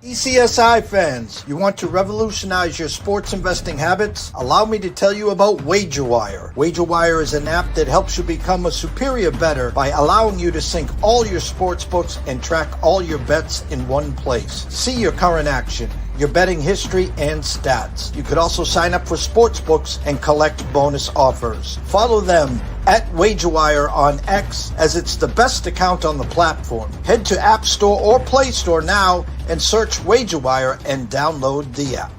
ECSI fans, you want to revolutionize your sports investing habits? Allow me to tell you about WagerWire. WagerWire is an app that helps you become a superior bettor by allowing you to sync all your sports books and track all your bets in one place. See your current action, your betting history, and stats. You could also sign up for sports books and collect bonus offers. Follow them at WagerWire on X, as it's the best account on the platform. Head to App Store or Play Store now and search WagerWire and download the app.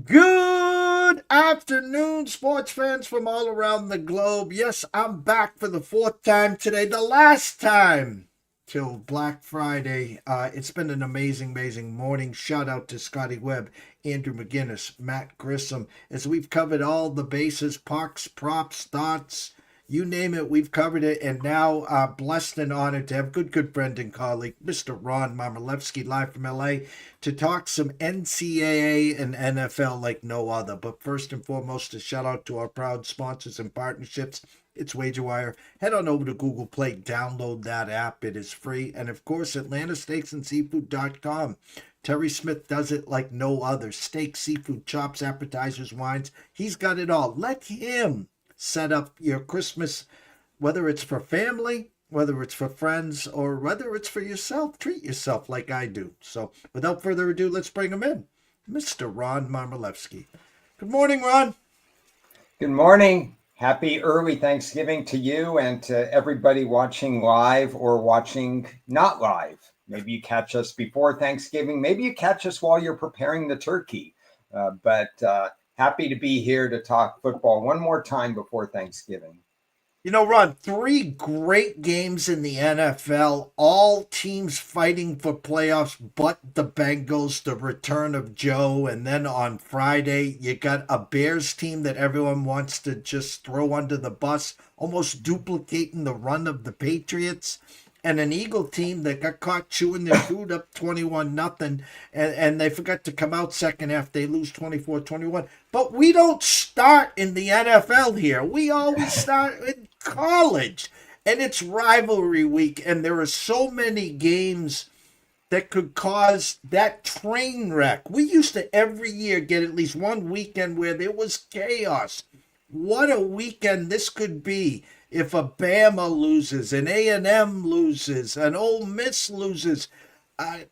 Good afternoon, sports fans from all around the globe. Yes, I'm back for the fourth time today, the last time till Black Friday. It's been an amazing morning. Shout out to Scotty Webb, Andrew McGinnis, Matt Grissom, as we've covered all the bases, pucks, props, thoughts, you name it, we've covered it. And now blessed and honored to have good friend and colleague, Mr. Ron Marmolevsky, live from LA, to talk some NCAA and NFL like no other. But first and foremost, a shout out to our proud sponsors and partnerships. It's WagerWire. Head on over to Google Play, download that app. It is free. And of course, AtlantaSteaksAndSeafood.com. Terry Smith does it like no other. Steaks, seafood, chops, appetizers, wines. He's got it all. Let him set up your Christmas, whether it's for family, whether it's for friends, or whether it's for yourself. Treat yourself like I do. So without further ado, let's bring him in. Mr. Ron Marmolevsky. Good morning, Ron. Good morning. Happy early Thanksgiving to you and to everybody watching live or watching not live. Maybe you catch us before Thanksgiving. Maybe you catch us while you're preparing the turkey. But happy to be here to talk football one more time before Thanksgiving. You know, Ron, 3 great games in the NFL, all teams fighting for playoffs but the Bengals, the return of Joe. And then on Friday, you got a Bears team that everyone wants to just throw under the bus, almost duplicating the run of the Patriots. And an Eagle team that got caught chewing their food up 21-0, and they forgot to come out second half. They lose 24-21. But we don't start in the NFL here. We always start in college. And it's rivalry week, and there are so many games that could cause that train wreck. We used to every year get at least one weekend where there was chaos. What a weekend this could be. If a Bama loses, an A&M loses, an Ole Miss loses,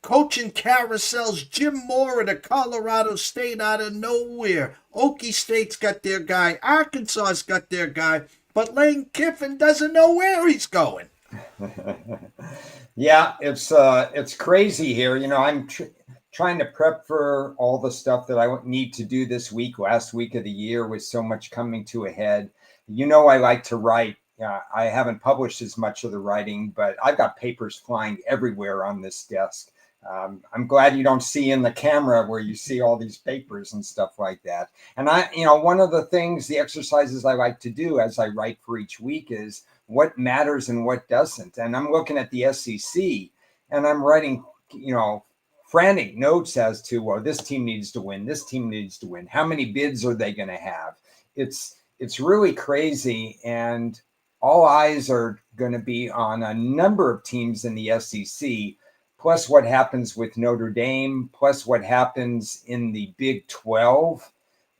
coaching carousels, Jim Mora to Colorado State out of nowhere. Okie State's got their guy. Arkansas's got their guy. But Lane Kiffin doesn't know where he's going. Yeah, it's crazy here. You know, I'm trying to prep for all the stuff that I need to do this week, last week of the year, with so much coming to a head. You know, I like to write. I haven't published as much of the writing, but I've got papers flying everywhere on this desk. I'm glad you don't see in the camera where you see all these papers and stuff like that. And one of the things, the exercises I like to do as I write for each week is what matters and what doesn't. And I'm looking at the SEC and I'm writing, frantic notes as to, well, this team needs to win. This team needs to win. How many bids are they going to have? It's really crazy. And all eyes are going to be on a number of teams in the SEC, plus what happens with Notre Dame, plus what happens in the Big 12,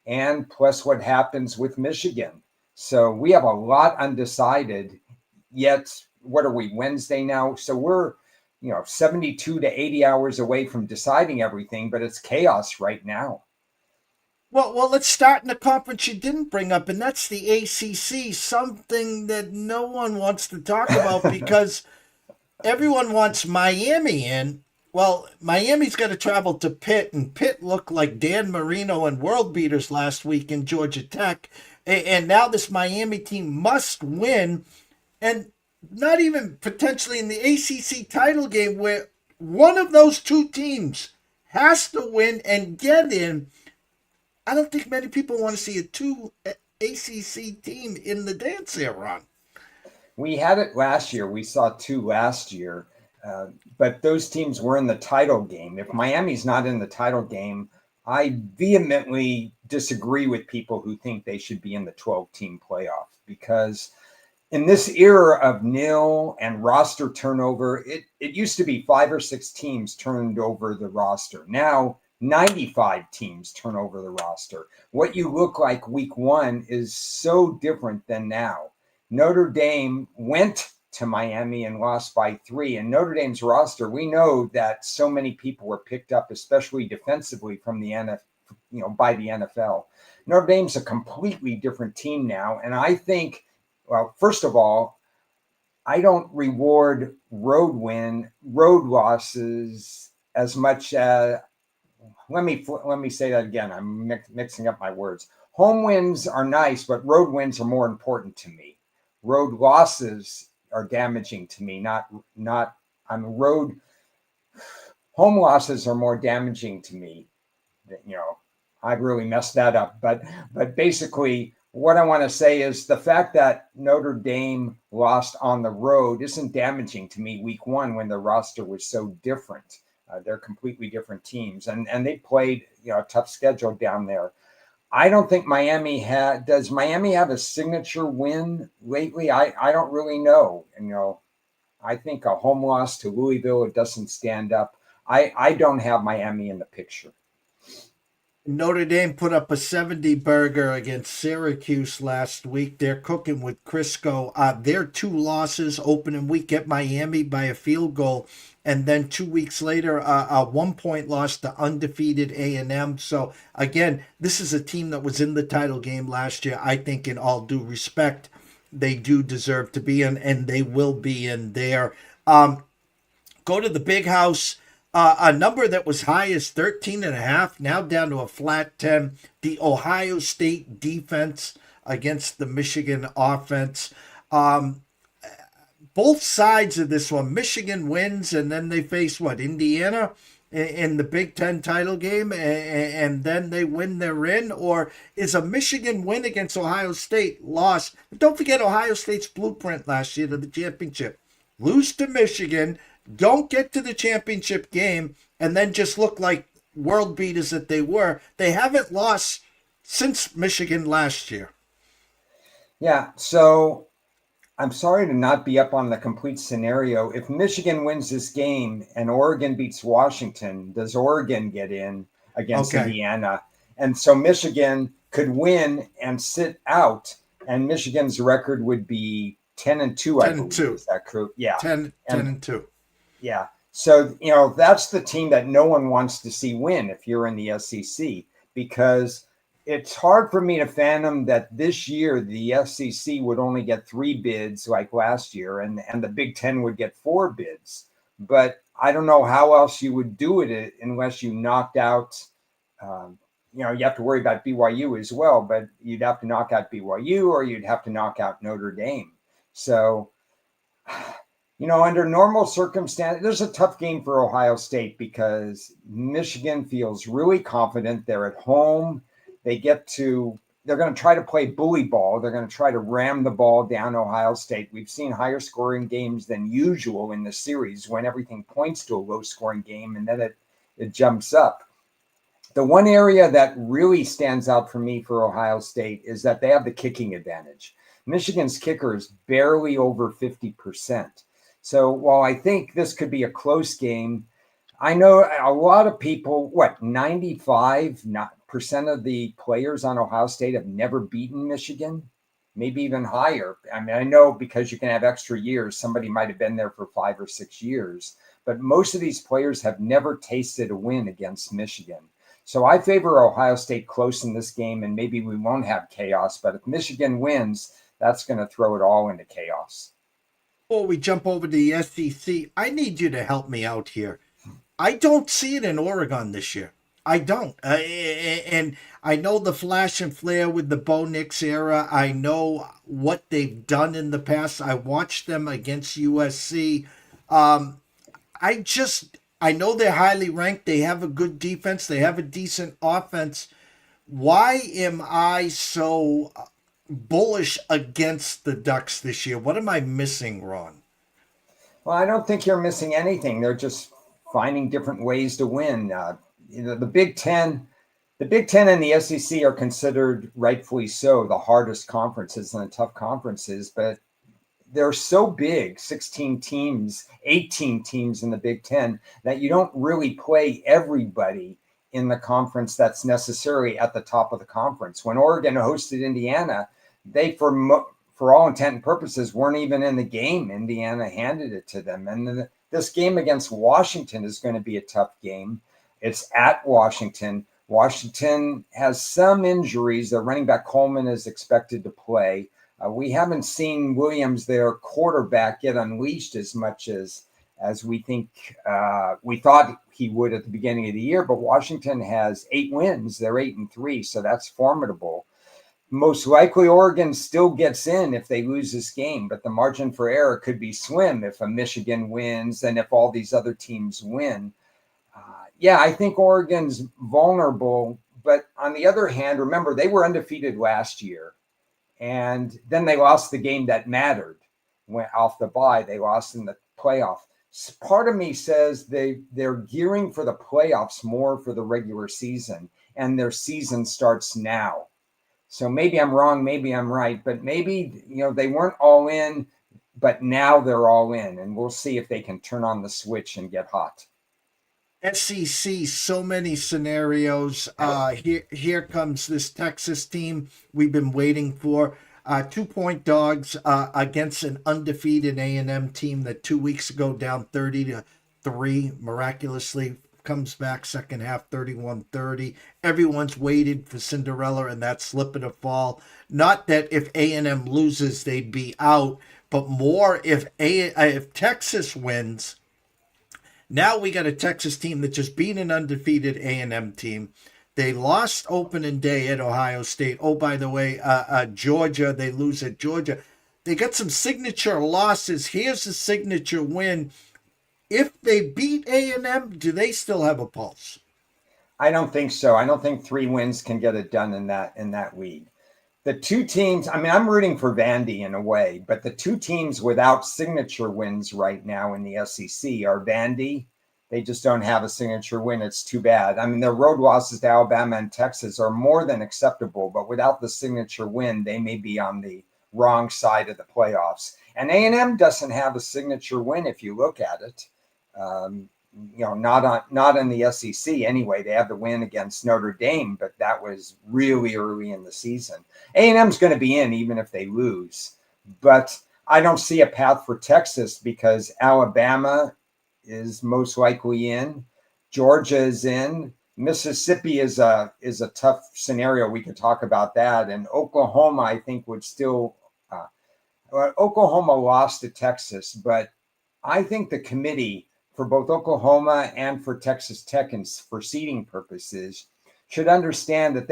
and plus what happens with Michigan. So we have a lot undecided, yet what are we, Wednesday now? So we're 72 to 80 hours away from deciding everything, but it's chaos right now. Well, let's start in the conference you didn't bring up, and that's the ACC, something that no one wants to talk about because everyone wants Miami in. Well, Miami's got to travel to Pitt, and Pitt looked like Dan Marino and world beaters last week in Georgia Tech, and now this Miami team must win, and not even potentially in the ACC title game where one of those two teams has to win and get in. I don't think many people want to see a two ACC team in the dance here, Ron. We had it last year. We saw two last year, but those teams were in the title game. If Miami's not in the title game, I vehemently disagree with people who think they should be in the 12-team playoff, because in this era of nil and roster turnover, it used to be 5 or 6 teams turned over the roster. Now 95 teams turn over the roster. What you look like week one is so different than now. Notre Dame went to Miami and lost by 3. And Notre Dame's roster, we know that so many people were picked up, especially defensively, from the by the NFL. Notre Dame's a completely different team now, and I think, well, first of all, I don't reward road losses as much as, let me say that again. I'm mixing up my words. Home wins are nice, but road wins are more important to me. Road losses are damaging to me. Home losses are more damaging to me. I've really messed that up. But basically, what I want to say is the fact that Notre Dame lost on the road isn't damaging to me week one when the roster was so different. They're completely different teams, and they played a tough schedule down there. I don't think does Miami have a signature win lately? I don't really know. I think a home loss to Louisville, it doesn't stand up. I don't have Miami in the picture. Notre Dame put up a 70 burger against Syracuse last week. They're cooking with Crisco. Their 2 losses opening week at Miami by a field goal, and then 2 weeks later, a 1-point loss to undefeated A&M. So again, this is a team that was in the title game last year. I think, in all due respect, they do deserve to be in, and they will be in there. Go to the Big House. A number that was high as 13.5, now down to a flat 10. The Ohio State defense against the Michigan offense. Both sides of this one. Michigan wins, and then they face Indiana in the Big Ten title game, and then they win, they're in? Or is a Michigan win against Ohio State loss? Don't forget Ohio State's blueprint last year to the championship. Lose to Michigan, don't get to the championship game, and then just look like world beaters that they were. They haven't lost since Michigan last year. Yeah, so I'm sorry to not be up on the complete scenario. If Michigan wins this game and Oregon beats Washington, does Oregon get in against Indiana? And so Michigan could win and sit out, and Michigan's record would be 10-2, I believe. 10-2. Is that true? Yeah. 10-2. Yeah. So, that's the team that no one wants to see win if you're in the SEC, because it's hard for me to fathom that this year the SEC would only get 3 bids like last year, and the Big Ten would get 4 bids. But I don't know how else you would do it unless you knocked out, you have to worry about BYU as well, but you'd have to knock out BYU or you'd have to knock out Notre Dame. So, under normal circumstances, there's a tough game for Ohio State because Michigan feels really confident. They're at home. They're going to try to play bully ball. They're going to try to ram the ball down Ohio State. We've seen higher scoring games than usual in the series when everything points to a low scoring game, and then it jumps up. The one area that really stands out for me for Ohio State is that they have the kicking advantage. Michigan's kicker is barely over 50%. So while I think this could be a close game, I know a lot of people, 95% of the players on Ohio State have never beaten Michigan, maybe even higher. I mean, I know because you can have extra years, somebody might have been there for 5 or 6 years, but most of these players have never tasted a win against Michigan. So I favor Ohio State close in this game, and maybe we won't have chaos, but if Michigan wins, that's going to throw it all into chaos. Before we jump over to the SEC, I need you to help me out here. I don't see it in Oregon this year. I don't. And I know the flash and flare with the Bo Nix era. I know what they've done in the past. I watched them against USC. I know they're highly ranked. They have a good defense. They have a decent offense. Why am I so bullish against the Ducks this year? What am I missing, Ron? Well, I don't think you're missing anything. They're just finding different ways to win. The Big Ten, and the SEC are considered rightfully so the hardest conferences and the tough conferences, but they're so big, 16 teams, 18 teams in the Big Ten, that you don't really play everybody in the conference that's necessarily at the top of the conference. When Oregon hosted Indiana, they, for all intent and purposes, weren't even in the game. Indiana handed it to them. And this game against Washington is going to be a tough game. It's at Washington. Washington has some injuries. Their running back Coleman is expected to play. We haven't seen Williams, their quarterback, get unleashed as much as we think we thought he would at the beginning of the year. But Washington has 8 wins; they're 8-3, so that's formidable. Most likely, Oregon still gets in if they lose this game, but the margin for error could be slim if a Michigan wins and if all these other teams win. Yeah, I think Oregon's vulnerable. But on the other hand, remember, they were undefeated last year. And then they lost the game that mattered. Went off the bye. They lost in the playoff. Part of me says they're gearing for the playoffs more for the regular season, and their season starts now. So maybe I'm wrong, maybe I'm right, but maybe they weren't all in, but now they're all in, and we'll see if they can turn on the switch and get hot. SEC, so many scenarios. Here comes this Texas team we've been waiting for. 2-point dogs against an undefeated A&M team that 2 weeks ago down 30-3 miraculously comes back second half 31-30. Everyone's waited for Cinderella and that slip and a fall. Not that if A&M loses they'd be out, but more if Texas wins. Now we got a Texas team that just beat an undefeated A&M team. They lost opening day at Ohio State. Oh, by the way, Georgia, they lose at Georgia. They got some signature losses. Here's the signature win. If they beat A&M, do they still have a pulse? I don't think so. I don't think 3 wins can get it done in that league. The 2 teams, I mean, I'm rooting for Vandy in a way, but the 2 teams without signature wins right now in the SEC are Vandy. They just don't have a signature win. It's too bad. I mean, their road losses to Alabama and Texas are more than acceptable, but without the signature win, they may be on the wrong side of the playoffs. And A&M doesn't have a signature win if you look at it. Not in the SEC anyway. They have the win against Notre Dame, but that was really early in the season. A&M's going to be in even if they lose, but I don't see a path for Texas because Alabama is most likely in, Georgia is in, Mississippi is a tough scenario. We could talk about that, and Oklahoma I think would still. Oklahoma lost to Texas, but I think the committee for both Oklahoma and for Texas Tech and for seeding purposes should understand that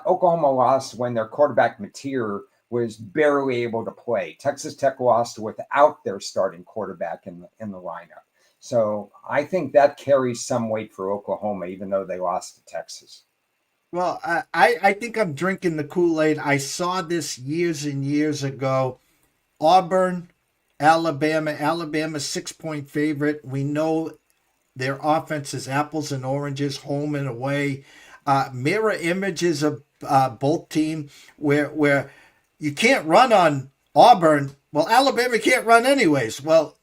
Oklahoma lost when their quarterback Mateer was barely able to play. Texas Tech lost without their starting quarterback in the lineup. So I think that carries some weight for Oklahoma, even though they lost to Texas. Well, I think I'm drinking the Kool-Aid. I saw this years and years ago. Auburn, Alabama. Alabama 6-point favorite. We know their offense is apples and oranges, home and away. Mirror images of both teams where you can't run on Auburn. Well, Alabama can't run anyways. Well,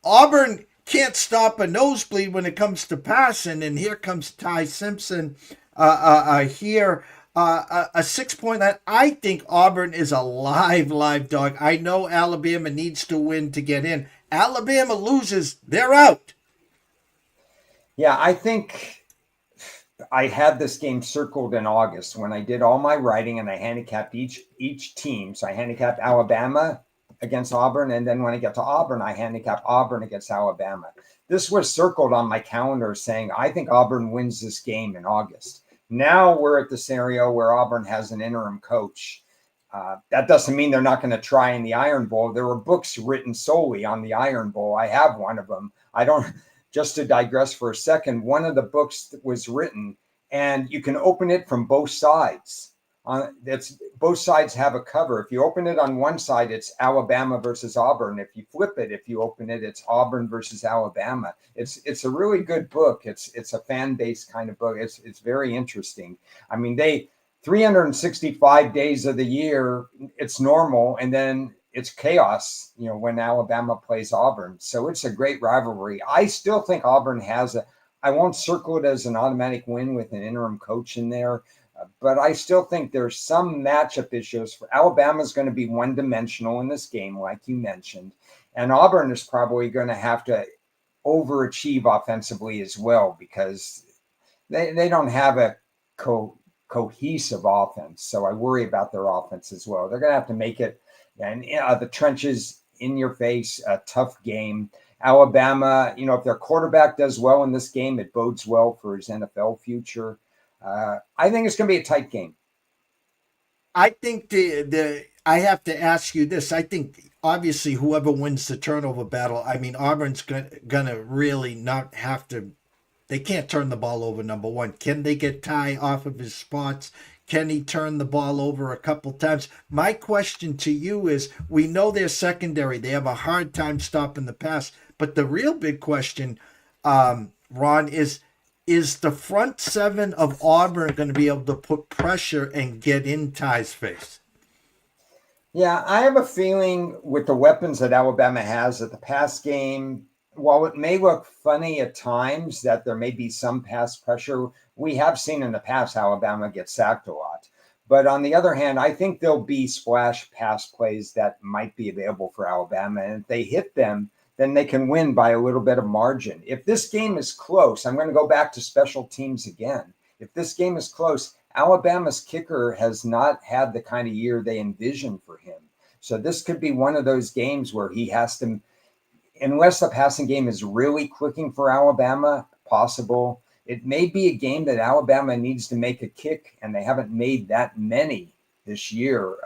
Auburn can't stop a nosebleed when it comes to passing, and here comes Ty Simpson. Here, a 6-point line. I think Auburn is a live dog. I know Alabama needs to win to get in. Alabama loses, they're out. Yeah, I think I had this game circled in August when I did all my writing and I handicapped each team. So I handicapped Alabama against Auburn, and then when I get to Auburn, I handicapped Auburn against Alabama. This was circled on my calendar saying I think Auburn wins this game in August. Now we're at the scenario where Auburn has an interim coach. That doesn't mean they're not going to try in the Iron Bowl. There were books written solely on the Iron Bowl. I have one of them. I don't. just to digress for a second, one of the books that was written, and you can open it from both sides. That's both sides have a cover. If you open it on one side, it's Alabama versus Auburn. If you flip it, if you open it, it's Auburn versus Alabama. It's a really good book. It's a fan based kind of book. It's very interesting. I mean, they 365 days of the year, it's normal, and then it's chaos, when Alabama plays Auburn. So it's a great rivalry. I still think Auburn I won't circle it as an automatic win with an interim coach in there, but I still think there's some matchup issues. For Alabama's going to be one-dimensional in this game, like you mentioned, and Auburn is probably going to have to overachieve offensively as well, because they don't have a cohesive offense. So I worry about their offense as well. They're going to have to make it, and the trenches in your face, a tough game. Alabama, if their quarterback does well in this game, it bodes well for his NFL future. I think it's going to be a tight game. I think I have to ask you this. I think obviously whoever wins the turnover battle, I mean Auburn's gonna really not have to. They can't turn the ball over. Number one, can they get Ty off of his spots? Can he turn the ball over a couple times? My question to you is: we know their secondary; they have a hard time stopping the pass. But the real big question, Ron, is the front seven of Auburn going to be able to put pressure and get in Ty's face? Yeah, I have a feeling with the weapons that Alabama has at the pass game, while it may look funny at times that there may be some pass pressure, we have seen in the past Alabama get sacked a lot. But on the other hand, I think there'll be splash pass plays that might be available for Alabama. And if they hit them, then they can win by a little bit of margin. If this game is close, I'm going to go back to special teams again. If this game is close, Alabama's kicker has not had the kind of year they envisioned for him. So this could be one of those games where he has to, unless the passing game is really clicking for Alabama, possible, it may be a game that Alabama needs to make a kick, and they haven't made that many this year.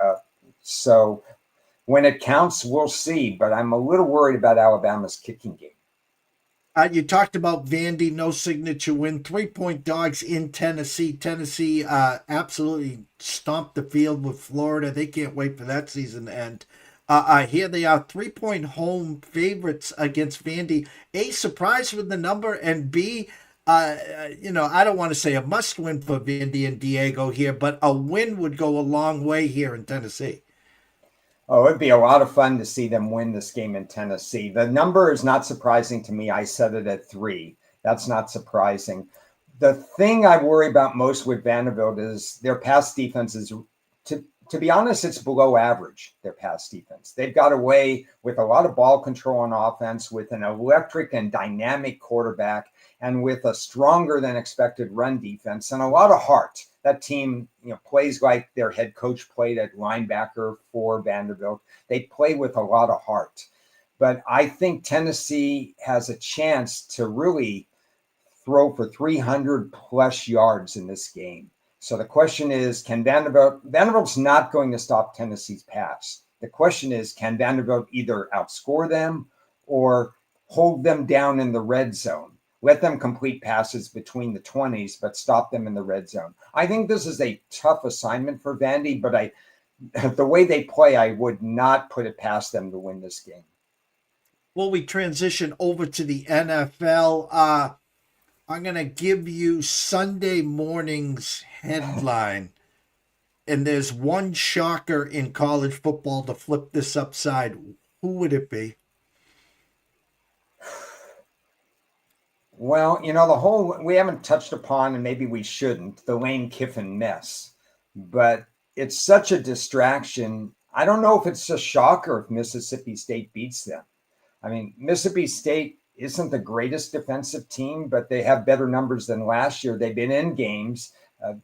So when it counts, we'll see. But I'm a little worried about Alabama's kicking game. You talked about Vandy, no signature win, 3-point dogs in Tennessee. Tennessee absolutely stomped the field with Florida. They can't wait for that season to end. Here they are, 3-point home favorites against Vandy. A, surprise with the number, and B, I don't want to say a must win for Vandy and Diego here, but a win would go a long way here in Tennessee. Oh, it'd be a lot of fun to see them win this game in Tennessee. The number is not surprising to me. I set it at 3. That's not surprising. The thing I worry about most with Vanderbilt is their pass defense is, to be honest, it's below average, their pass defense. They've got away with a lot of ball control on offense, with an electric and dynamic quarterback, and with a stronger than expected run defense and a lot of heart. That team, plays like their head coach played at linebacker for Vanderbilt. They play with a lot of heart. But I think Tennessee has a chance to really throw for 300 plus yards in this game. So the question is, can Vanderbilt's not going to stop Tennessee's pass. The question is, can Vanderbilt either outscore them or hold them down in the red zone? Let them complete passes between the 20s, but stop them in the red zone. I think this is a tough assignment for Vandy, but the way they play, I would not put it past them to win this game. Well, we transition over to the NFL. I'm going to give you Sunday morning's headline. And there's one shocker in college football to flip this upside. Who would it be? Well, we haven't touched upon, and maybe we shouldn't, the Lane Kiffin mess. But it's such a distraction. I don't know if it's a shocker if Mississippi State beats them. I mean, Mississippi State isn't the greatest defensive team, but they have better numbers than last year. They've been in games.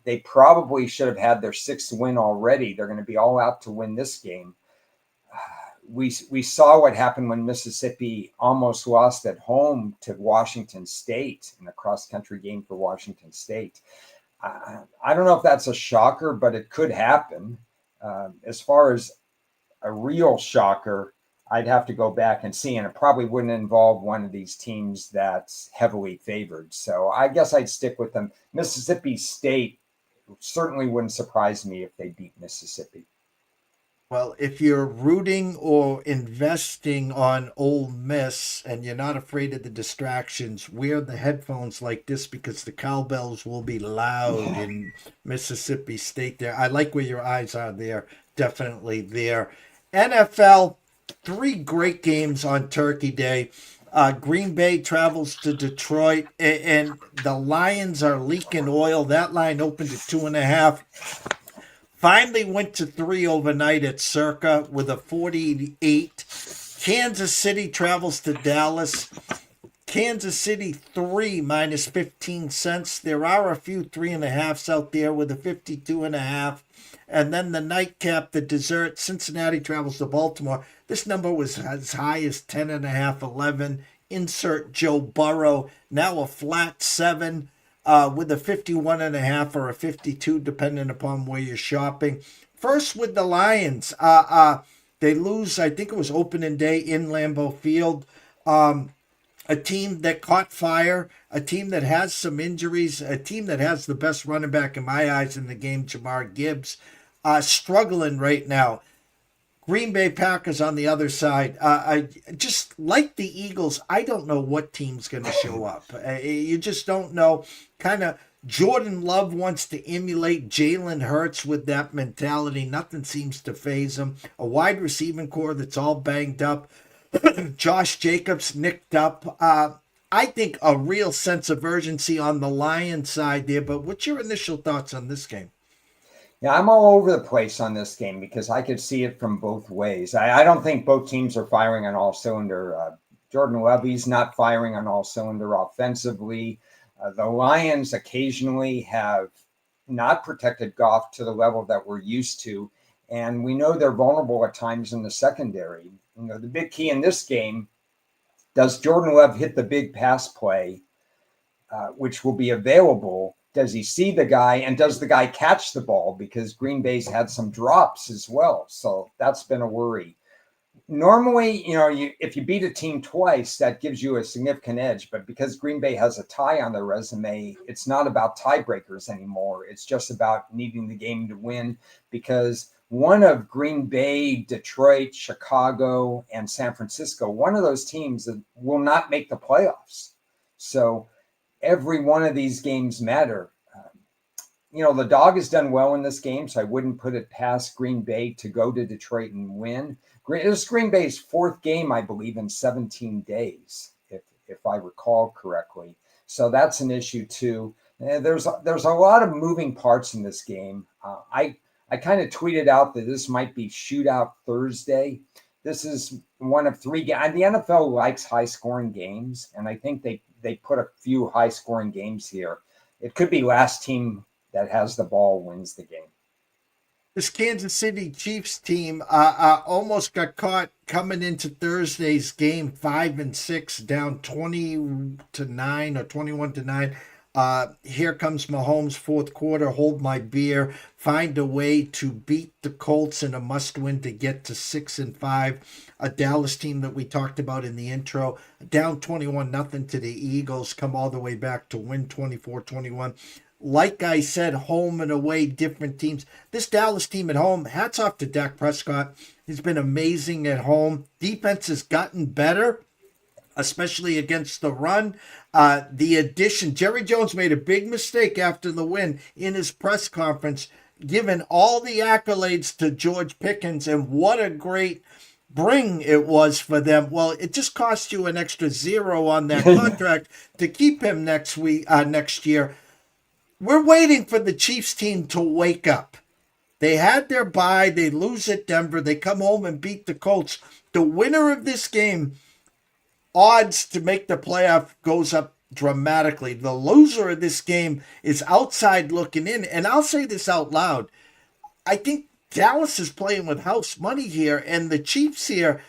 They probably should have had their 6th win already. They're going to be all out to win this game. We saw what happened when Mississippi almost lost at home to Washington State in a cross-country game for Washington State. I don't know if that's a shocker, but it could happen. As far as a real shocker, I'd have to go back and see, and it probably wouldn't involve one of these teams that's heavily favored. So I guess I'd stick with them. Mississippi State certainly wouldn't surprise me if they beat Mississippi. Well, if you're rooting or investing on Ole Miss and you're not afraid of the distractions, wear the headphones like this because the cowbells will be loud in Mississippi State there. I like where your eyes are there. Definitely there. NFL, three great games on Turkey Day. Green Bay travels to Detroit, and the Lions are leaking oil. That line opened at 2.5. Finally went to 3 overnight at Circa with a 48. Kansas City travels to Dallas. Kansas City 3 minus 15 cents. There are a few 3.5s out there with a 52.5. And then the nightcap, the dessert, Cincinnati travels to Baltimore. This number was as high as 10.5, 11. Insert Joe Burrow. Now a flat 7. With a 51.5 or a 52, depending upon where you're shopping. First with the Lions. They lose, I think it was opening day in Lambeau Field. A team that caught fire, a team that has some injuries, a team that has the best running back in my eyes in the game, Jamar Gibbs, struggling right now. Green Bay Packers on the other side. I just like the Eagles. I don't know what team's going to show up. You just don't know. Kind of Jordan Love wants to emulate Jalen Hurts with that mentality. Nothing seems to faze him. A wide receiving core that's all banged up. Josh Jacobs nicked up. I think a real sense of urgency on the Lions side there. But what's your initial thoughts on this game? Yeah, I'm all over the place on this game because I could see it from both ways. I don't think both teams are firing on all cylinder. Jordan Levy's not firing on all cylinder offensively. The Lions occasionally have not protected Goff to the level that we're used to, and we know they're vulnerable at times in the secondary. You know, the big key in this game, does Jordan Love hit the big pass play, which will be available? Does he see the guy, and does the guy catch the ball? Because Green Bay's had some drops as well. So that's been a worry. Normally, if you beat a team twice, that gives you a significant edge. But because Green Bay has a tie on their resume, it's not about tiebreakers anymore. It's just about needing the game to win, because one of Green Bay, Detroit, Chicago, and San Francisco, one of those teams that will not make the playoffs. So every one of these games matter. The dog has done well in this game, so I wouldn't put it past Green Bay to go to Detroit and win. This is Green Bay's fourth game, I believe, in 17 days, if I recall correctly. So that's an issue too. There's a lot of moving parts in this game. I kind of tweeted out that this might be Shootout Thursday. This is one of 3 games. The NFL likes high-scoring games, and I think they put a few high-scoring games here. It could be last team that has the ball wins the game. This Kansas City Chiefs team almost got caught coming into Thursday's game 5-6, down 20-9 or 21-9. Here comes Mahomes, fourth quarter, hold my beer, find a way to beat the Colts in a must-win to get to 6-5. A Dallas team that we talked about in the intro, down 21-0 to the Eagles, come all the way back to win 24-21. Like I said, home and away, different teams. This Dallas team at home, hats off to Dak Prescott. He's been amazing at home. Defense has gotten better, especially against the run. The addition, Jerry Jones made a big mistake after the win in his press conference, giving all the accolades to George Pickens, and what a great bring it was for them. Well, it just cost you an extra 0 on that contract to keep him next year. We're waiting for the Chiefs team to wake up. They had their bye. They lose at Denver. They come home and beat the Colts. The winner of this game, odds to make the playoff goes up dramatically. The loser of this game is outside looking in. And I'll say this out loud. I think Dallas is playing with house money here, and the Chiefs here,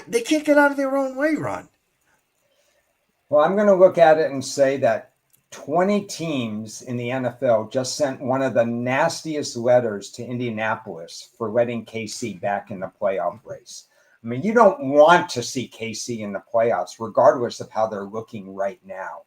they can't get out of their own way, Ron. Well, I'm going to look at it and say that 20 teams in the NFL just sent one of the nastiest letters to Indianapolis for letting KC back in the playoff race. I mean, you don't want to see KC in the playoffs, regardless of how they're looking right now.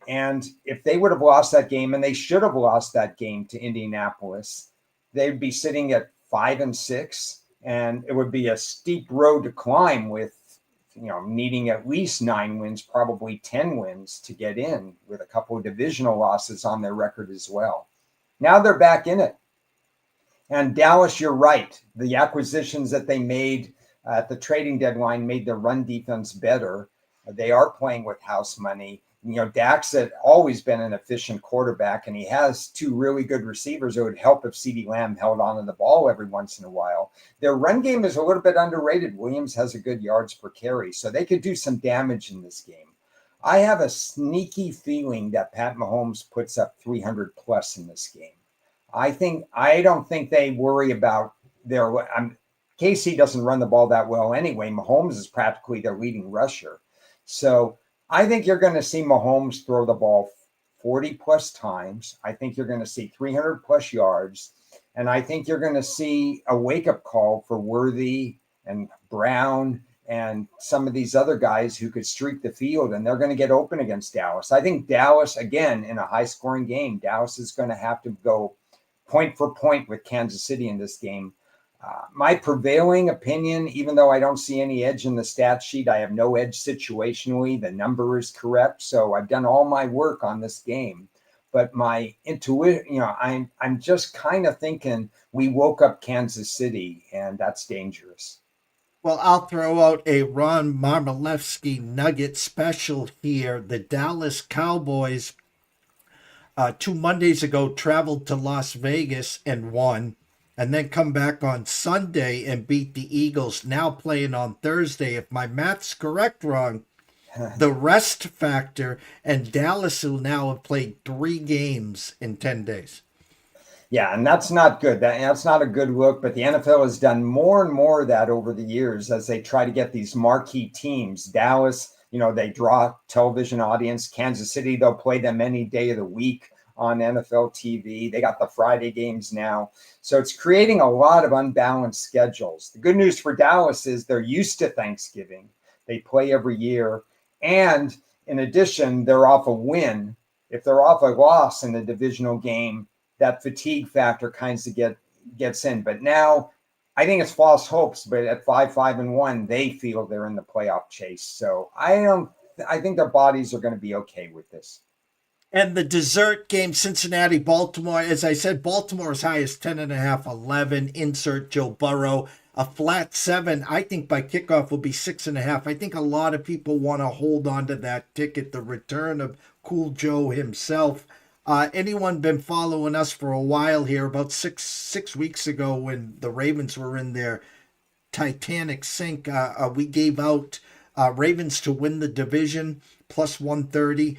And if they would have lost that game, and they should have lost that game to Indianapolis, they'd be sitting at 5-6, and it would be a steep road to climb with, needing at least 9 wins, probably 10 wins to get in, with a couple of divisional losses on their record as well. Now they're back in it. And Dallas, you're right. The acquisitions that they made at the trading deadline made their run defense better. They are playing with house money. Dak's had always been an efficient quarterback, and he has 2 really good receivers. It would help if CeeDee Lamb held onto the ball every once in a while. Their run game is a little bit underrated. Williams has a good yards per carry, so they could do some damage in this game. I have a sneaky feeling that Pat Mahomes puts up 300 plus in this game. I don't think they worry about KC doesn't run the ball that well anyway. Mahomes is practically their leading rusher. So I think you're going to see Mahomes throw the ball 40 plus times. I think you're going to see 300 plus yards. And I think you're going to see a wake-up call for Worthy and Brown and some of these other guys who could streak the field, and they're going to get open against Dallas. I think Dallas, again, in a high-scoring game, Dallas is going to have to go point for point with Kansas City in this game. My prevailing opinion, even though I don't see any edge in the stat sheet, I have no edge situationally. The number is correct. So I've done all my work on this game. But my intuition, I'm just kind of thinking we woke up Kansas City, and that's dangerous. Well, I'll throw out a Ron Marmolewski nugget special here. The Dallas Cowboys 2 Mondays ago traveled to Las Vegas and won, and then come back on Sunday and beat the Eagles, now playing on Thursday. If my math's correct, Ron, the rest factor, and Dallas will now have played 3 games in 10 days. Yeah, and that's not good. That's not a good look, but the NFL has done more and more of that over the years as they try to get these marquee teams. Dallas, they draw television audience. Kansas City, they'll play them any day of the week on NFL TV. They got the Friday games now. So it's creating a lot of unbalanced schedules. The good news for Dallas is they're used to Thanksgiving. They play every year. And in addition, they're off a win. If they're off a loss in a divisional game, that fatigue factor kind of gets in. But now I think it's false hopes, but at 5-1, they feel they're in the playoff chase. So I think their bodies are going to be okay with this. And the dessert game, Cincinnati, Baltimore. As I said, Baltimore as high as 10.5, 11. Insert Joe Burrow. A flat 7, I think by kickoff will be 6.5. I think a lot of people want to hold on to that ticket, the return of Cool Joe himself. Anyone been following us for a while here? About six weeks ago when the Ravens were in their Titanic sink, we gave out Ravens to win the division, plus 130.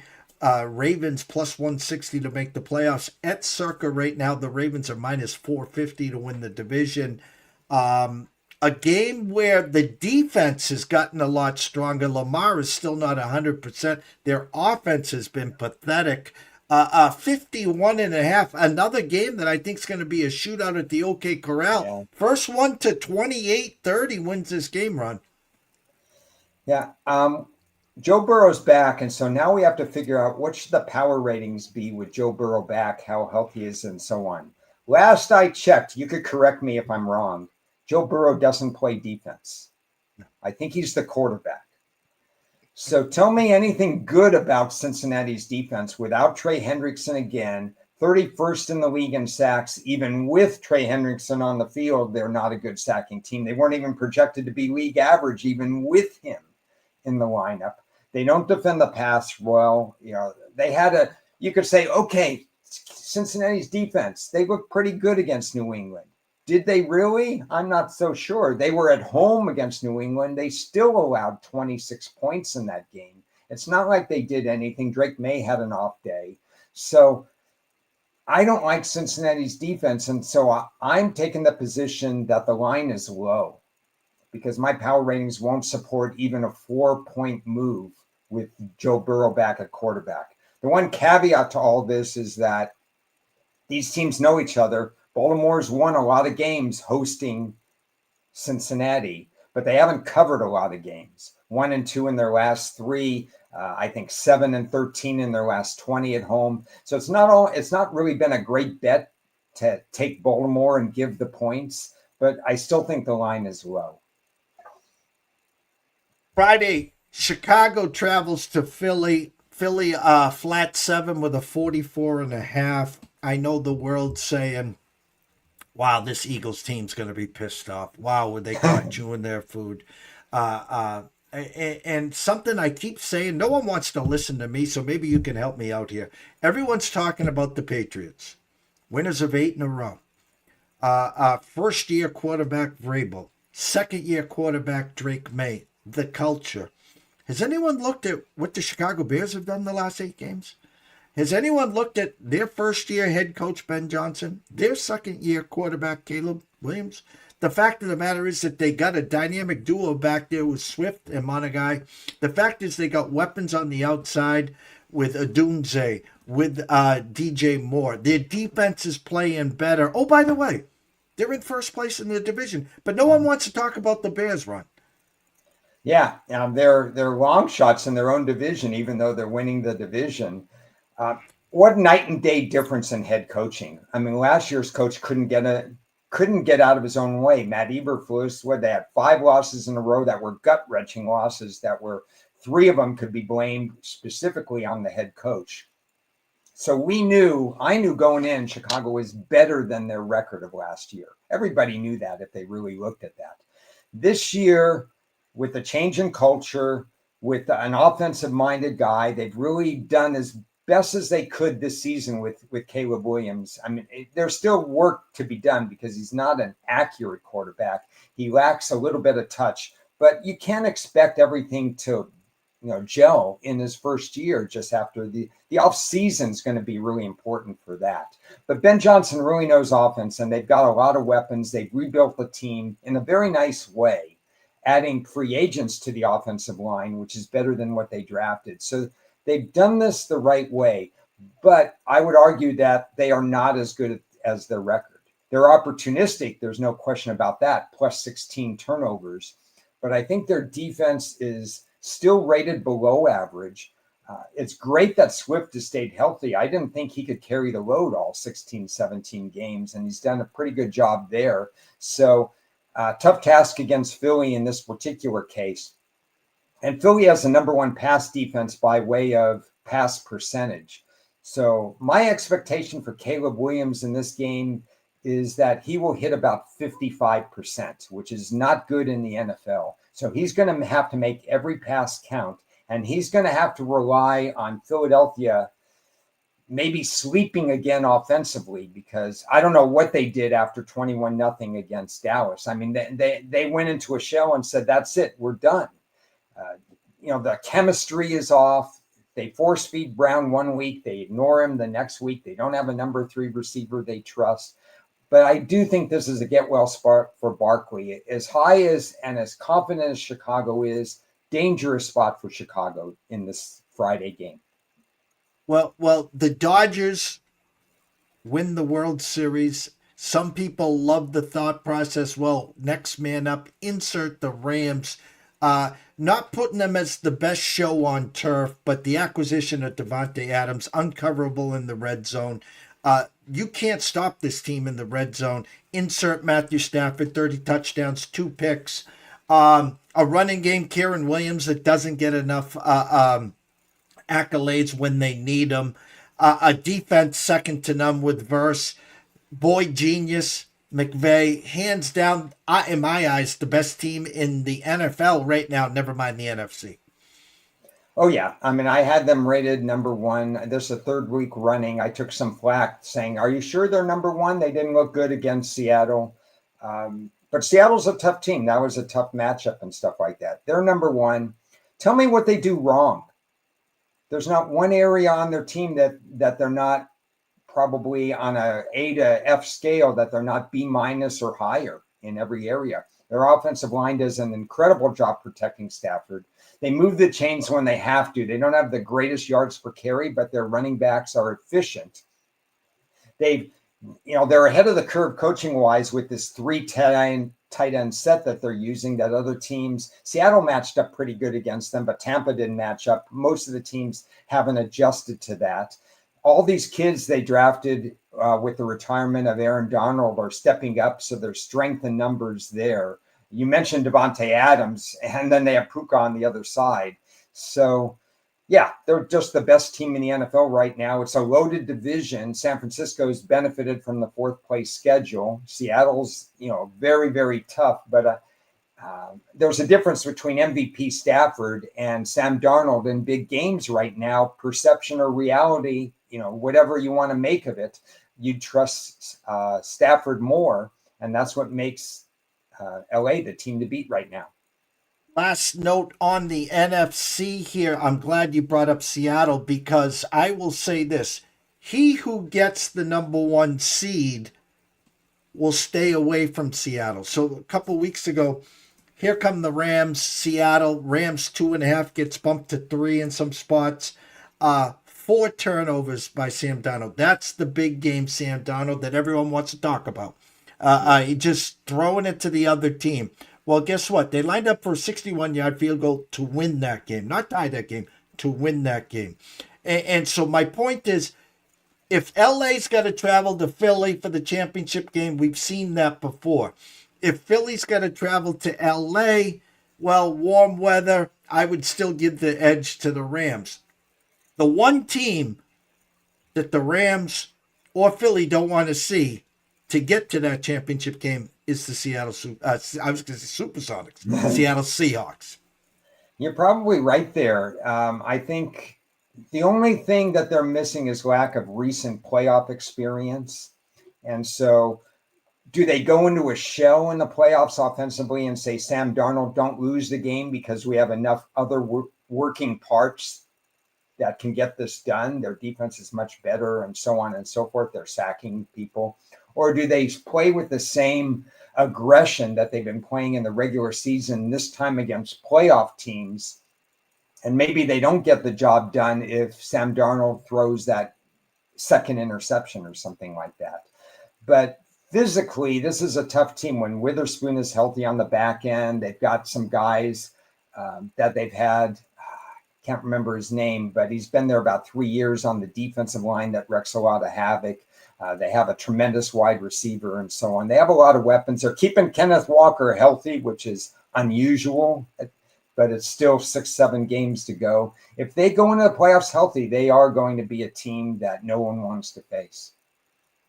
Ravens plus 160 to make the playoffs. At Circa right now, the Ravens are minus 450 to win the division. A game where the defense has gotten a lot stronger. Lamar is still not 100%. Their offense has been pathetic. 51.5. Another game that I think is going to be a shootout at the OK Corral. Yeah. First one to 28-30 wins this game, Ron. Yeah. Joe Burrow's back, and so now we have to figure out what should the power ratings be with Joe Burrow back, how healthy he is, and so on. Last I checked, you could correct me if I'm wrong, Joe Burrow doesn't play defense. I think he's the quarterback. So tell me anything good about Cincinnati's defense without Trey Hendrickson again, 31st in the league in sacks. Even with Trey Hendrickson on the field, they're not a good sacking team. They weren't even projected to be league average even with him in the lineup. They don't defend the pass well. You could say, okay, Cincinnati's defense, they look pretty good against New England. Did they really? I'm not so sure. They were at home against New England. They still allowed 26 points in that game. It's not like they did anything. Drake May had an off day. So I don't like Cincinnati's defense. And so I'm taking the position that the line is low because my power ratings won't support even a 4-point move with Joe Burrow back at quarterback. The one caveat to all this is that these teams know each other. Baltimore's won a lot of games hosting Cincinnati, but they haven't covered a lot of games. 1-2 in their last three. I think 7-13 in their last 20 at home. So it's not really been a great bet to take Baltimore and give the points, but I still think the line is low. Friday, Chicago travels to Philly. Philly flat 7 with a 44.5. I know the world's saying, wow, this Eagles team's going to be pissed off. Wow, were they caught chewing their food? And something I keep saying, no one wants to listen to me, so maybe you can help me out here. Everyone's talking about the Patriots. Winners of 8 in a row. First-year quarterback Vrabel. Second-year quarterback Drake May. The culture. Has anyone looked at what the Chicago Bears have done the last 8 games? Has anyone looked at their first-year head coach Ben Johnson, their second-year quarterback Caleb Williams? The fact of the matter is that they got a dynamic duo back there with Swift and Monagai. The fact is they got weapons on the outside with Adunze, with DJ Moore. Their defense is playing better. Oh, by the way, they're in first place in the division, but no one wants to talk about the Bears run. Yeah, they're long shots in their own division, even though they're winning the division. What night and day difference in head coaching? I mean, last year's coach couldn't get out of his own way. Matt Eberflus, they had 5 losses in a row that were gut-wrenching losses that were 3 of them could be blamed specifically on the head coach. So I knew going in, Chicago was better than their record of last year. Everybody knew that if they really looked at that. This year, with the change in culture, with an offensive-minded guy, they've really done as best as they could this season with Caleb Williams. I mean, there's still work to be done because he's not an accurate quarterback. He lacks a little bit of touch, but you can't expect everything to gel in his first year just after the off season is going to be really important for that. But Ben Johnson really knows offense, and they've got a lot of weapons. They've rebuilt the team in a very nice way, adding free agents to the offensive line, which is better than what they drafted. So they've done this the right way, but I would argue that they are not as good as their record. They're opportunistic. There's no question about that, plus 16 turnovers. But I think their defense is still rated below average. It's great that Swift has stayed healthy. I didn't think he could carry the load all 16, 17 games, and he's done a pretty good job there. So tough task against Philly in this particular case. And Philly has the number 1 pass defense by way of pass percentage. So my expectation for Caleb Williams in this game is that he will hit about 55%, which is not good in the NFL. So he's going to have to make every pass count, and he's going to have to rely on Philadelphia maybe sleeping again offensively, because I don't know what they did after 21-0 against Dallas. I mean, they went into a shell and said, that's it, we're done. The chemistry is off. They force feed Brown one week, they ignore him the next week. They don't have a number 3 receiver they trust. But I do think this is a get well spot for Barkley. As high as and as confident as Chicago is, dangerous spot for Chicago in this Friday game. Well, the Dodgers win the World Series. Some people love the thought process. Well, next man up, insert the Rams. Not putting them as the best show on turf, but the acquisition of Devontae Adams, uncoverable in the red zone. You can't stop this team in the red zone. Insert Matthew Stafford, 30 touchdowns, 2 picks. A running game, Kieran Williams, that doesn't get enough accolades when they need them. A defense second to none with Verse. Boy genius, McVay, hands down, in my eyes, the best team in the NFL right now, never mind the NFC. Oh, yeah. I mean, I had them rated number 1. This is the 3rd week running. I took some flack saying, are you sure they're number 1? They didn't look good against Seattle. But Seattle's a tough team. That was a tough matchup and stuff like that. They're number 1. Tell me what they do wrong. There's not one area on their team that they're not probably on a A to F scale, that they're not B- or higher in every area. Their offensive line does an incredible job protecting Stafford. They move the chains when they have to. They don't have the greatest yards per carry, but their running backs are efficient. They're ahead of the curve coaching wise with this 3 tight tight end set that they're using that other teams. Seattle matched up pretty good against them, but Tampa didn't match up. Most of the teams haven't adjusted to that. All these kids they drafted with the retirement of Aaron Donald are stepping up, so there's strength in numbers there. You mentioned Devontae Adams, and then they have Puka on the other side. So, yeah, they're just the best team in the NFL right now. It's a loaded division. San Francisco's benefited from the fourth place schedule. Seattle's, very, very tough. But there's a difference between MVP Stafford and Sam Darnold in big games right now. Perception or reality, whatever you want to make of it, you trust Stafford more. And that's what makes LA the team to beat right now. Last note on the NFC here. I'm glad you brought up Seattle because I will say this. He who gets the number 1 seed will stay away from Seattle. So a couple weeks ago, here come the Rams, Seattle. Rams 2.5 gets bumped to 3 in some spots. 4 turnovers by Sam Darnold. That's the big game Sam Darnold that everyone wants to talk about. Just throwing it to the other team. Well, guess what? They lined up for a 61-yard field goal to win that game. Not tie that game, to win that game. And so my point is, if LA's got to travel to Philly for the championship game, we've seen that before. If Philly's got to travel to LA, well, warm weather, I would still give the edge to the Rams. The one team that the Rams or Philly don't want to see to get to that championship game is the Seattle Supersonics, Seattle Seahawks. You're probably right there. I think the only thing that they're missing is lack of recent playoff experience. And so do they go into a shell in the playoffs offensively and say, Sam Darnold, don't lose the game because we have enough other working parts that can get this done? Their defense is much better and so on and so forth. They're sacking people. Or do they play with the same aggression that they've been playing in the regular season, this time against playoff teams? And maybe they don't get the job done if Sam Darnold throws that second interception or something like that. But physically, this is a tough team. When Witherspoon is healthy on the back end, they've got some guys that they've had. Can't remember his name, but he's been there about 3 years on the defensive line that wrecks a lot of havoc. They have a tremendous wide receiver and so on. They have a lot of weapons. They're keeping Kenneth Walker healthy, which is unusual, but it's still 6-7 games to go. If they go into the playoffs healthy, they are going to be a team that no one wants to face.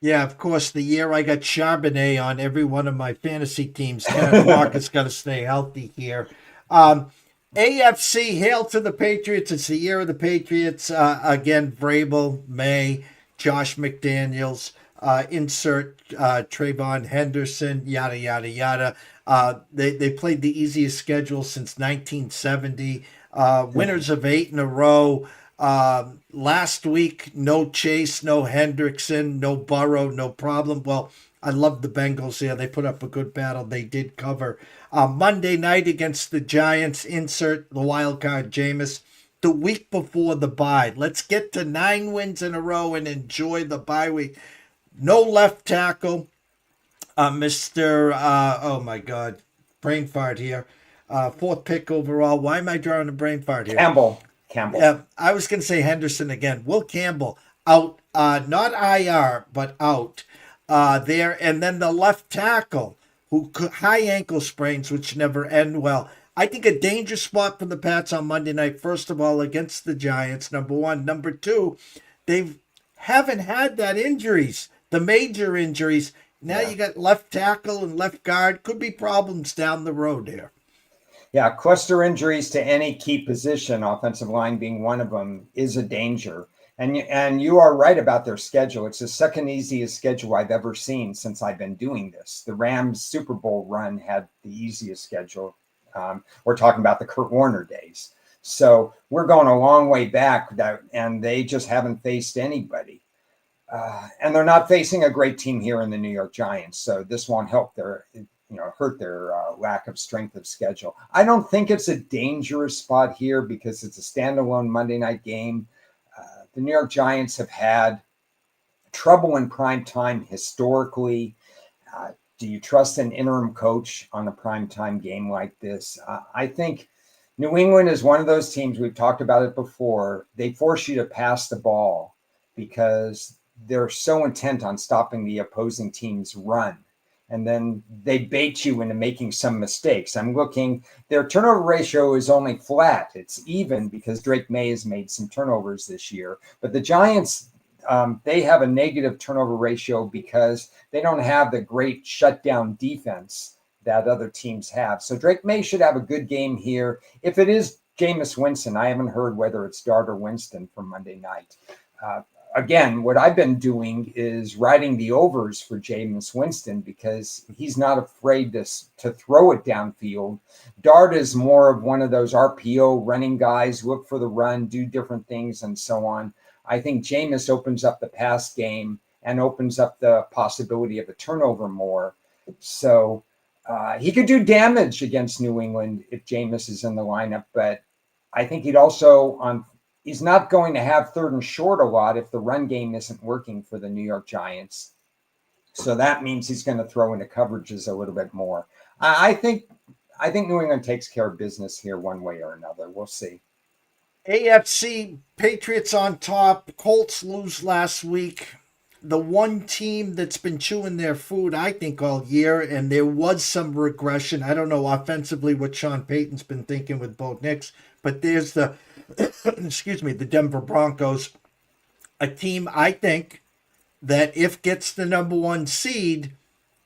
Yeah, of course, the year I got Charbonnet on every one of my fantasy teams, Kenneth Walker's got to stay healthy here. AFC, hail to the Patriots. It's the year of the Patriots. Again, Vrabel, May, Josh McDaniels, insert Trayvon Henderson, yada, yada, yada. They played the easiest schedule since 1970. Winners of 8 in a row. Last week, no Chase, no Hendrickson, no Burrow, no problem. Well, I love the Bengals here. They put up a good battle. They did cover. Monday night against the Giants, insert the wild card Jameis. The week before the bye. Let's get to 9 wins in a row and enjoy the bye week. No left tackle. Oh my God, brain fart here. 4th pick overall. Why am I drawing a brain fart here? Campbell. Yeah, I was going to say Henderson again. Will Campbell out, not IR, but out there. And then the left tackle, who high ankle sprains, which never end well. I think a dangerous spot for the Pats on Monday night, first of all, against the Giants, number one. Number two, they haven't had that injuries, the major injuries. Now you got left tackle and left guard. Could be problems down the road here. Yeah, cluster injuries to any key position, offensive line being one of them, is a danger. And you are right about their schedule. It's the second easiest schedule I've ever seen since I've been doing this. The Rams Super Bowl run had the easiest schedule. We're talking about the Kurt Warner days. So we're going a long way back, and they just haven't faced anybody. And they're not facing a great team here in the New York Giants. So this won't help hurt their lack of strength of schedule. I don't think it's a dangerous spot here because it's a standalone Monday night game. The New York Giants have had trouble in prime time historically. Do you trust an interim coach on a primetime game like this? I think New England is one of those teams, we've talked about it before. They force you to pass the ball because they're so intent on stopping the opposing team's run. And then they bait you into making some mistakes. I'm looking, their turnover ratio is only flat. It's even because Drake May has made some turnovers this year. But the Giants, they have a negative turnover ratio because they don't have the great shutdown defense that other teams have. So Drake May should have a good game here. If it is Jameis Winston, I haven't heard whether it's Dart or Winston for Monday night. Again, what I've been doing is riding the overs for Jameis Winston because he's not afraid to throw it downfield. Dart is more of one of those RPO running guys, look for the run, do different things, and so on. I think Jameis opens up the pass game and opens up the possibility of a turnover more. So he could do damage against New England if Jameis is in the lineup, but I think he's not going to have third and short a lot if the run game isn't working for the New York Giants. So that means he's going to throw into coverages a little bit more. I think New England takes care of business here one way or another. We'll see. AFC, Patriots on top. Colts lose last week. The one team that's been chewing their food, I think, all year, and there was some regression. I don't know offensively what Sean Payton's been thinking with Bo Nix, but there's the, the Denver Broncos, a team I think that if gets the number one seed,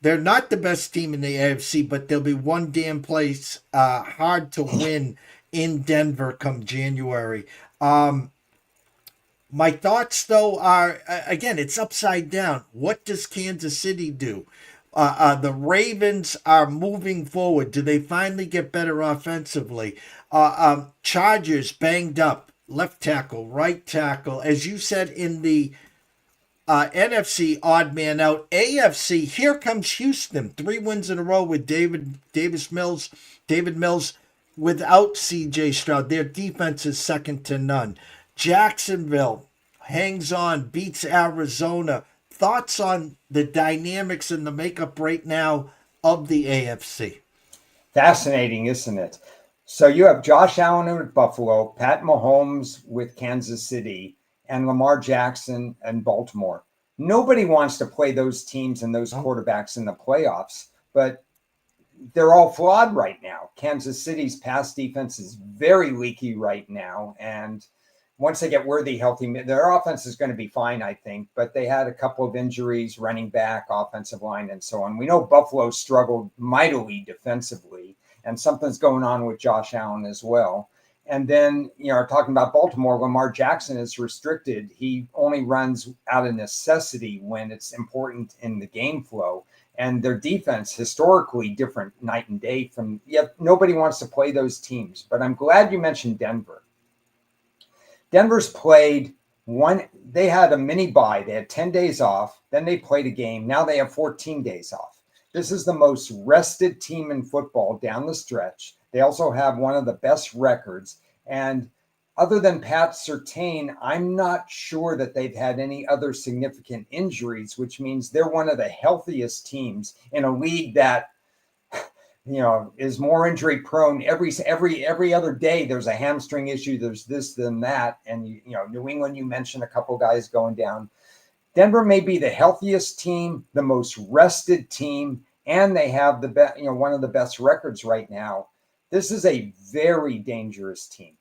they're not the best team in the AFC, but they'll be one damn place hard to win in Denver come January. My thoughts, though, are, again, it's upside down. What does Kansas City do? The Ravens are moving forward. Do they finally get better offensively? Chargers banged up. Left tackle, right tackle. As you said in the NFC, odd man out. AFC, here comes Houston. 3 wins in a row with David Mills without CJ Stroud. Their defense is second to none. Jacksonville hangs on, beats Arizona. Thoughts on the dynamics and the makeup right now of the AFC? Fascinating, isn't it? So you have Josh Allen with Buffalo, Pat Mahomes with Kansas City, and Lamar Jackson and Baltimore. Nobody wants to play those teams and those quarterbacks in the playoffs, but they're all flawed right now. Kansas City's pass defense is very leaky right now. And once they get Worthy healthy, their offense is going to be fine, I think. But they had a couple of injuries, running back, offensive line, and so on. We know Buffalo struggled mightily defensively, and something's going on with Josh Allen as well. And then, talking about Baltimore, Lamar Jackson is restricted. He only runs out of necessity when it's important in the game flow. And their defense, historically different night and day nobody wants to play those teams. But I'm glad you mentioned Denver. Denver's played they had a mini bye. They had 10 days off. Then they played a game. Now they have 14 days off. This is the most rested team in football down the stretch. They also have one of the best records. And other than Pat Surtain, I'm not sure that they've had any other significant injuries, which means they're one of the healthiest teams in a league that, is more injury prone. Every other day, there's a hamstring issue. There's this, then that. And, New England, you mentioned a couple guys going down. Denver may be the healthiest team, the most rested team, and they have one of the best records right now. This is a very dangerous team.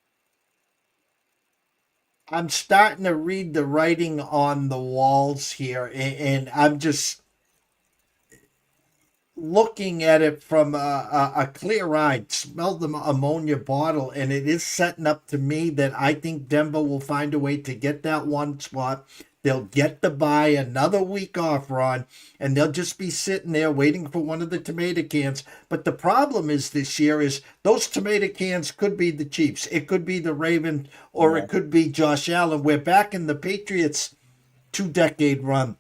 I'm starting to read the writing on the walls here, and I'm just looking at it from a clear eye. Smell the ammonia bottle, and it is setting up to me that I think Denver will find a way to get that one spot. They'll get the bye, another week off, Ron, and they'll just be sitting there waiting for one of the tomato cans. But the problem is this year is those tomato cans could be the Chiefs. It could be the Ravens, or it could be Josh Allen. We're back in the Patriots' 2-decade run.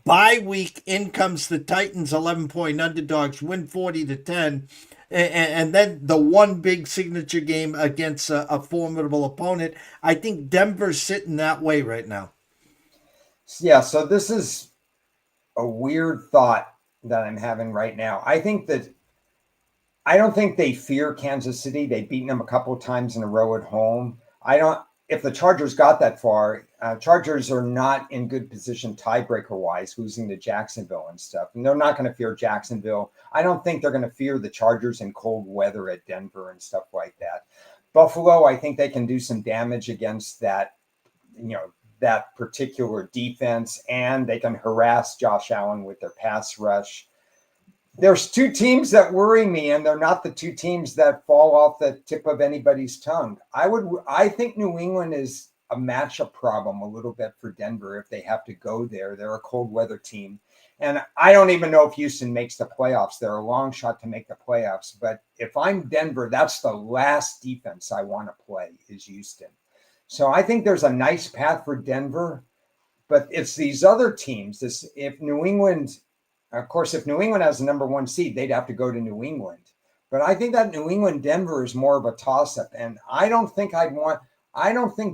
Bye week, in comes the Titans, 11-point underdogs, win 40-10. And then the one big signature game against a formidable opponent. I think Denver's sitting that way right now. Yeah, so this is a weird thought that I'm having right now. I don't think they fear Kansas City. They've beaten them a couple of times in a row at home. I don't. If the Chargers got that far, Chargers are not in good position tiebreaker wise, losing to Jacksonville and stuff, and they're not going to fear Jacksonville. I don't think they're going to fear the Chargers in cold weather at Denver and stuff like that. Buffalo, I think they can do some damage against that, that particular defense, and they can harass Josh Allen with their pass rush. There's two teams that worry me, and they're not the two teams that fall off the tip of anybody's tongue. I think New England is a matchup problem a little bit for Denver if they have to go there. They're a cold weather team. And I don't even know if Houston makes the playoffs. They're a long shot to make the playoffs. But if I'm Denver, that's the last defense I want to play is Houston. So I think there's a nice path for Denver, but it's these other teams. If New England, of course, if New England has the number one seed, they'd have to go to New England. But I think that New England Denver is more of a toss-up, and I don't think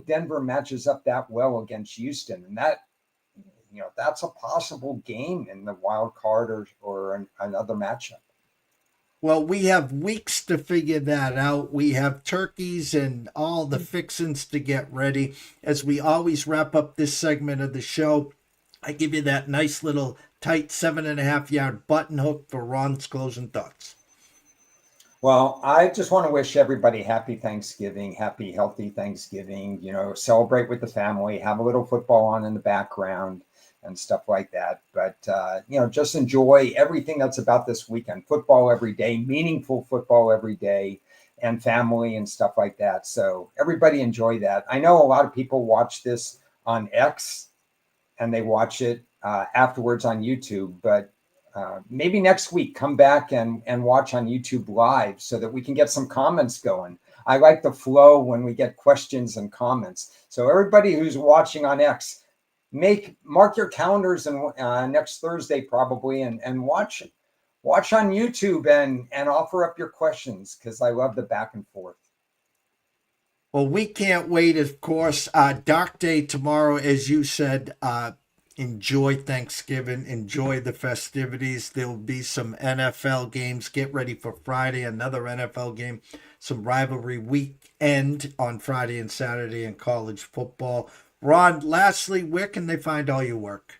Denver matches up that well against Houston, and that's a possible game in the wild card or another matchup. Well, we have weeks to figure that out. We have turkeys and all the fixins to get ready. As we always wrap up this segment of the show, I give you that nice little tight 7.5-yard button hook for Ron's closing thoughts. Well, I just want to wish everybody happy Thanksgiving, happy, healthy Thanksgiving, celebrate with the family, have a little football on in the background and stuff like that. But, just enjoy everything that's about this weekend. Football every day, meaningful football every day, and family and stuff like that. So everybody enjoy that. I know a lot of people watch this on X and they watch it afterwards on YouTube, but maybe next week come back and watch on YouTube live so that we can get some comments going. I like the flow when we get questions and comments. So everybody who's watching on X, mark your calendars and next Thursday probably and watch on YouTube and offer up your questions because I love the back and forth. Well, we can't wait, of course. Dark Day tomorrow, as you said. Enjoy Thanksgiving. Enjoy the festivities. There will be some NFL games. Get ready for Friday, another NFL game. Some rivalry weekend on Friday and Saturday in college football. Ron, lastly, where can they find all your work?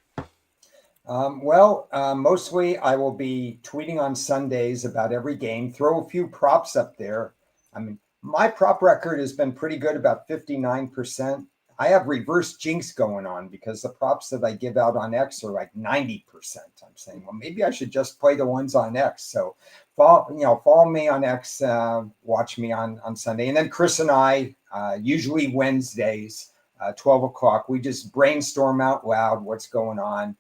Mostly I will be tweeting on Sundays about every game. Throw a few props up there. I mean, my prop record has been pretty good, about 59%. I have reverse jinx going on because the props that I give out on X are like 90%. I'm saying, well, maybe I should just play the ones on X. So follow me on X, watch me on Sunday. And then Chris and I, usually Wednesdays, 12 o'clock, we just brainstorm out loud what's going on.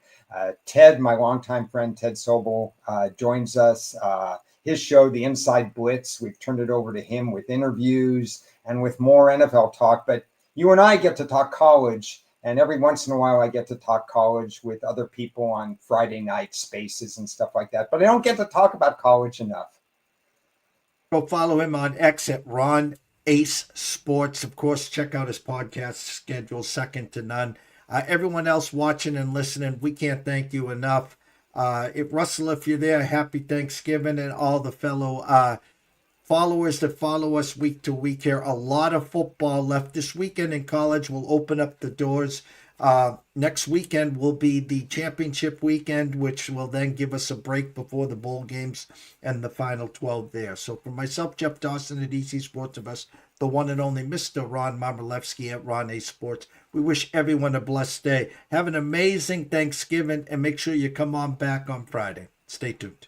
Ted, my longtime friend, Ted Sobel, joins us. His show, The Inside Blitz, we've turned it over to him with interviews and with more NFL talk. But you and I get to talk college, and every once in a while I get to talk college with other people on Friday night spaces and stuff like that. But I don't get to talk about college enough. Go follow him on X at Ron Ace Sports. Of course, check out his podcast schedule, second to none. Everyone else watching and listening, we can't thank you enough. Russell, if you're there, happy Thanksgiving, and all the fellow followers that follow us week to week here. A lot of football left this weekend in college. Will open up the doors. Next weekend will be the championship weekend, which will then give us a break before the bowl games and the final 12 there. So for myself, Jeff Dawson at EC Sports of us, the one and only Mr. Ron Marmolewski at Ron A Sports, we wish everyone a blessed day. Have an amazing Thanksgiving, and make sure you come on back on Friday. Stay tuned.